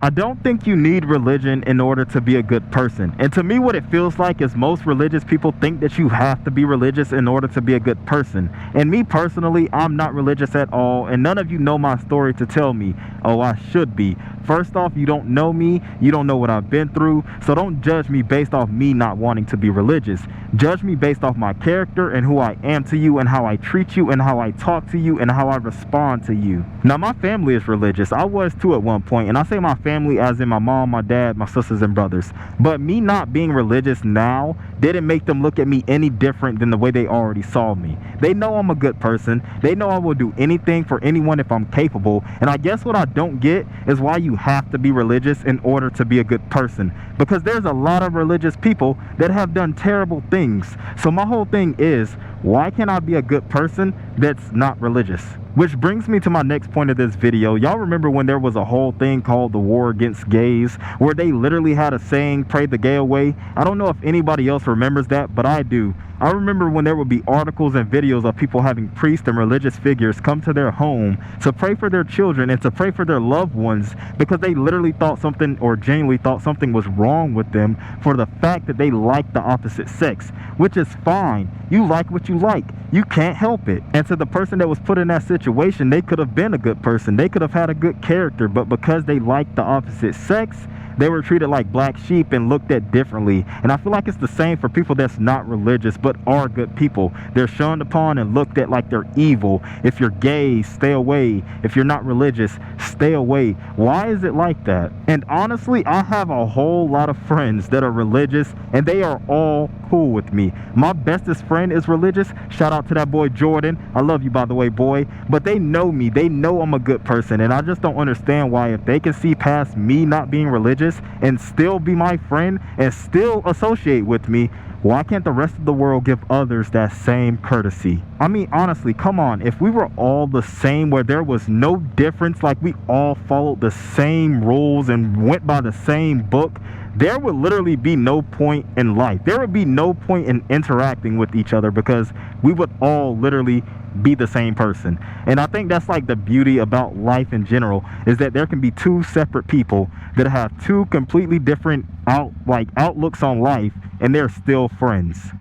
I don't think you need religion in order to be a good person. And to me, what it feels like is most religious people think that you have to be religious in order to be a good person. And me personally, I'm not religious at all. And none of you know my story to tell me, oh, I should be. First off, you don't know me. You don't know what I've been through. So don't judge me based off me not wanting to be religious. Judge me based off my character and who I am to you and how I treat you and how I talk to you and how I respond to you. Now, my family is religious. I was too at one point. And I say my family as in my mom, my dad, my sisters and brothers. But me not being religious now didn't make them look at me any different than the way they already saw me. They know I'm a good person. They know I will do anything for anyone if I'm capable. And I guess what I don't get is why you have to be religious in order to be a good person. Because there's a lot of religious people that have done terrible things. So my whole thing is, why can't I be a good person that's not religious? Which brings me to my next point of this video. Y'all remember when there was a whole thing called the war against gays, where they literally had a saying, pray the gay away? I don't know if anybody else remembers that, but I do. I remember when there would be articles and videos of people having priests and religious figures come to their home to pray for their children and to pray for their loved ones because they literally thought something, or genuinely thought something was wrong with them for the fact that they liked the opposite sex, which is fine. You like what you like. You can't help it. And to the person that was put in that situation, they could have been a good person. They could have had a good character, but because they liked the opposite sex, they were treated like black sheep and looked at differently. And I feel like it's the same for people that's not religious but are good people. They're shunned upon and looked at like they're evil. If you're gay, stay away. If you're not religious, stay away. Why is it like that? And honestly, I have a whole lot of friends that are religious and they are all cool with me. My bestest friend is religious. Shout out to that boy Jordan. I love you, by the way, boy. But they know me. They know I'm a good person. And I just don't understand why, if they can see past me not being religious and still be my friend and still associate with me, why can't the rest of the world give others that same courtesy? I mean, honestly, come on. If we were all the same, where there was no difference, like we all followed the same rules and went by the same book, there would literally be no point in life. There would be no point in interacting with each other because we would all literally be the same person. And I think that's like the beauty about life in general, is that there can be two separate people that have two completely different outlooks on life, and they're still friends.